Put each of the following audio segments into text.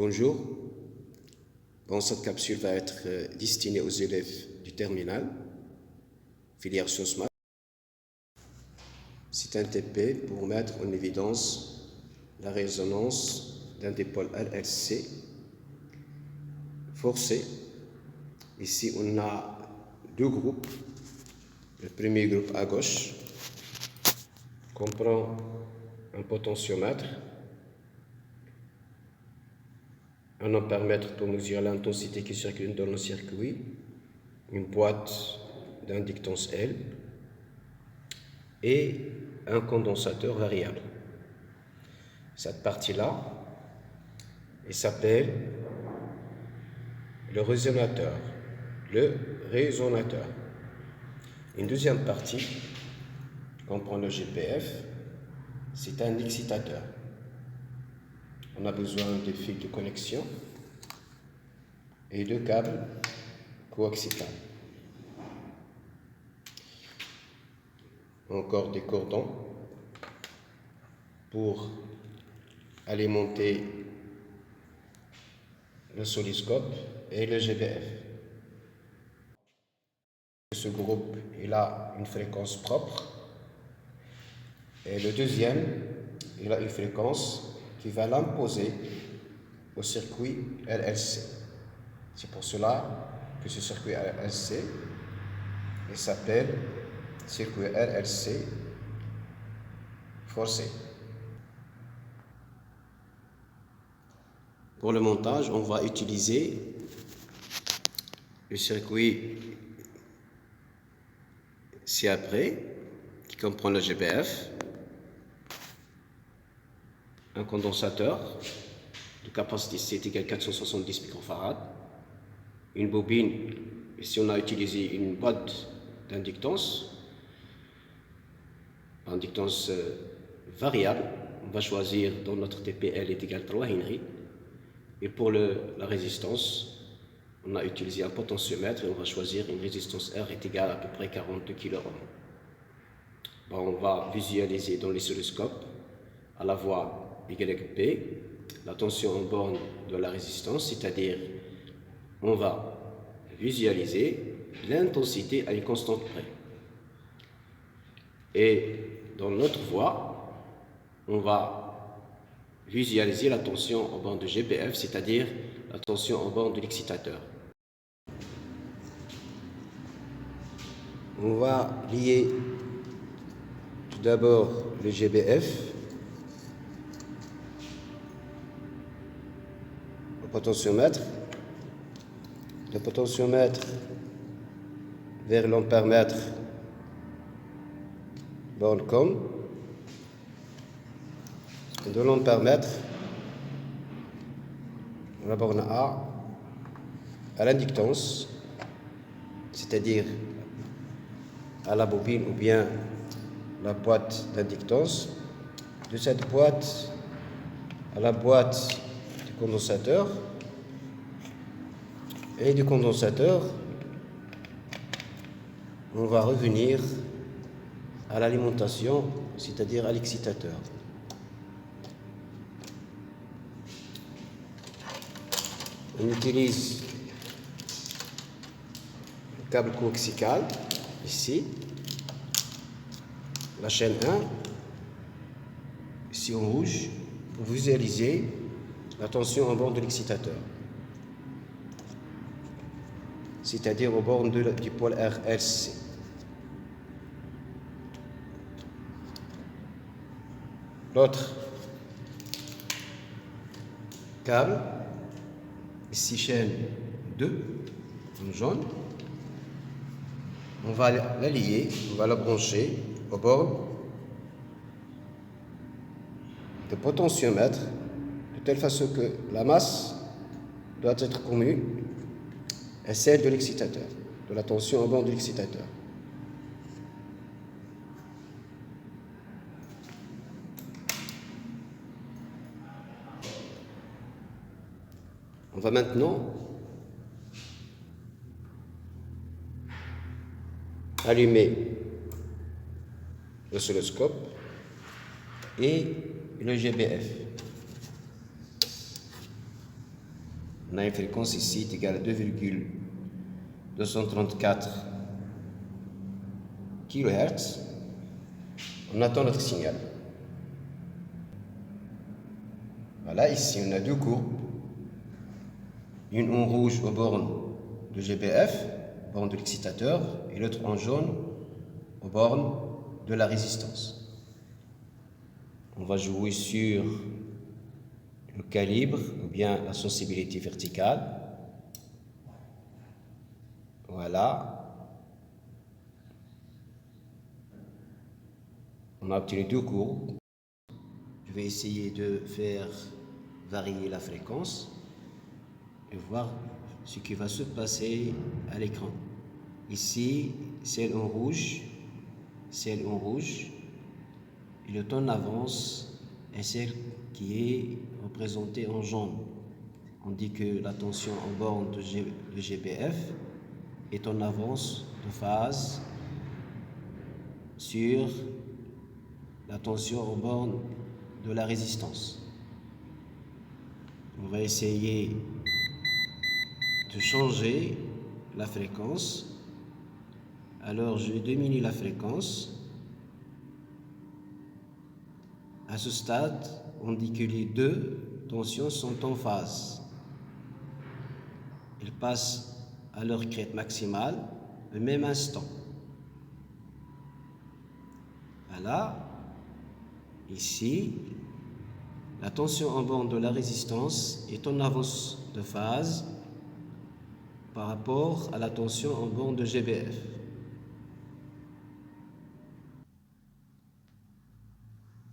Bonjour. Cette capsule va être destinée aux élèves du terminal, filière sciences maths. C'est un TP pour mettre en évidence la résonance d'un dipôle LLC forcé. Ici, on a deux groupes. Le premier groupe à gauche comprend un potentiomètre, un ampèremètre pour mesurer l'intensité qui circule dans le circuit, une boîte d'inductance L et un condensateur variable. Cette partie-là, il s'appelle le résonateur. Une deuxième partie comprend le GPF, c'est un excitateur. On a besoin de fils de connexion et de câbles coaxitables. Encore des cordons pour alimenter l'oscilloscope et le GPF. Ce groupe il a une fréquence propre et le deuxième il a une fréquence qui va l'imposer au circuit LLC. C'est pour cela que ce circuit LLC il s'appelle circuit LLC forcé. Pour le montage, on va utiliser le circuit ci-après qui comprend le GPF, un condensateur de capacité égale 470 microfarad, une bobine, ici on a utilisé une boîte d'inductance variable, on va choisir dans notre TPL est égal 3 Henry, et pour la résistance, on a utilisé un potentiomètre et on va choisir une résistance R est égale à peu près 42 kΩ. On va visualiser dans l'oscilloscope à la voie YP la tension en borne de la résistance, c'est-à-dire on va visualiser l'intensité à une constante près. Et dans notre voie, on va visualiser la tension en borne de GPF, c'est-à-dire la tension en borne de l'excitateur. On va lier tout d'abord le GBF au potentiomètre, le potentiomètre vers l'ampèremètre borne COM, et de l'ampèremètre la borne A à l'inductance, c'est-à-dire à la bobine ou bien la boîte d'inductance, de cette boîte à la boîte du condensateur, et du condensateur on va revenir à l'alimentation, c'est-à-dire à l'excitateur. On utilise le câble coaxial ici, la chaîne 1 ici en rouge, pour visualiser la tension en borne de l'excitateur, c'est-à-dire aux bornes du pôle RLC. L'autre câble, ici chaîne 2 en jaune, on va la lier, on va la brancher au bord de potentiomètre de telle façon que la masse doit être commune à celle de l'excitateur, de la tension en borne de l'excitateur. On va maintenant allumer l'oscilloscope et le GBF. On a une fréquence ici égale à 2,234 kHz. On attend notre signal. Voilà, ici on a deux courbes. Une en rouge aux bornes de GBF, borne de l'excitateur, et l'autre en jaune aux bornes de la résistance. On va jouer sur le calibre ou bien la sensibilité verticale. Voilà. On a obtenu deux courbes. Je vais essayer de faire varier la fréquence et voir ce qui va se passer à l'écran. Ici, celle en rouge, et le temps d'avance est celle qui est représentée en jaune. On dit que la tension en borne de GBF est en avance de phase sur la tension en borne de la résistance. On va essayer de changer la fréquence. Alors je diminue la fréquence. À ce stade, on dit que les deux tensions sont en phase. Elles passent à leur crête maximale au même instant. Voilà. Ici, la tension en borne de la résistance est en avance de phase par rapport à la tension en borne de GBF.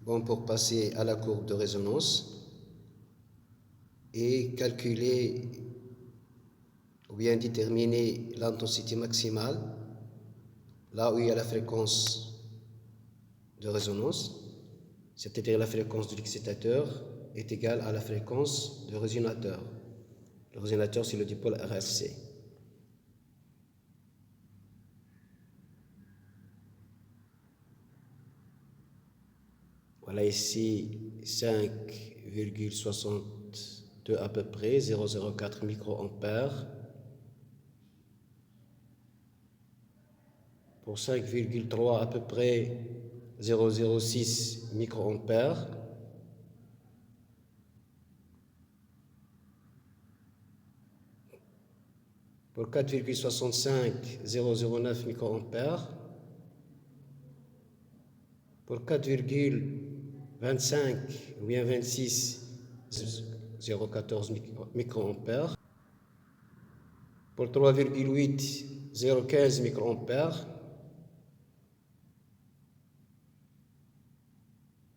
Bon, pour passer à la courbe de résonance et calculer ou bien déterminer l'intensité maximale, là où il y a la fréquence de résonance, c'est-à-dire la fréquence de l'excitateur est égale à la fréquence du résonateur. Le résonateur, c'est le dipôle RLC. Voilà ici 5,62 à peu près, 0,04 microampères. Pour 5,3 à peu près 0,06 microampères. Pour 4,65, 0,09 microampères. Pour 4,25 ou bien 26, 0,14 microampères. Pour 3,8, 0,15 microampères.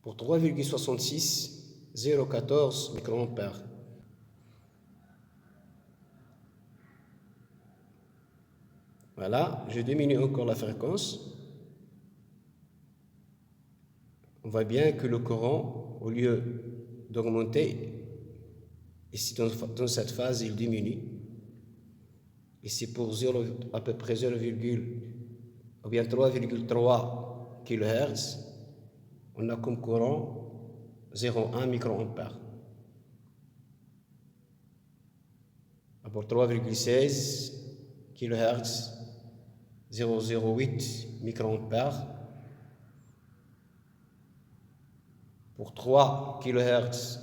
Pour 3,66, 0,14 microampères. Voilà, je diminue encore la fréquence. On voit bien que le courant, au lieu d'augmenter, ici dans cette phase, il diminue. Ici pour 0, à peu près 0, ou bien 3,3 kHz, on a comme courant 0,1 microampère. Pour 3,16 kHz, 0,08 microampères. Pour 3 kHz,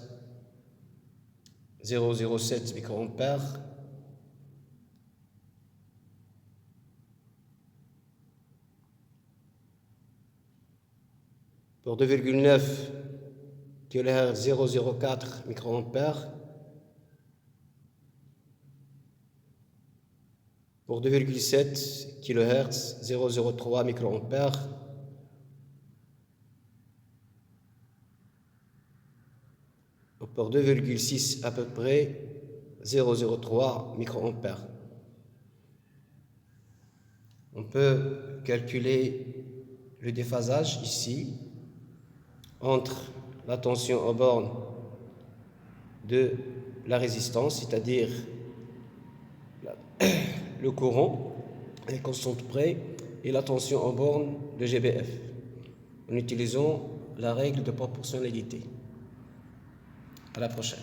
0,07 microampères. Pour 2,9 kHz, 0,04 microampères. Pour 2,7 kHz, 0,03 microampères. Pour 2,6 à peu près, 0,03 microampères. On peut calculer le déphasage ici entre la tension aux bornes de la résistance, c'est-à-dire le courant, les constantes près, et la tension aux bornes de GBF, en utilisant la règle de proportionnalité. À la prochaine.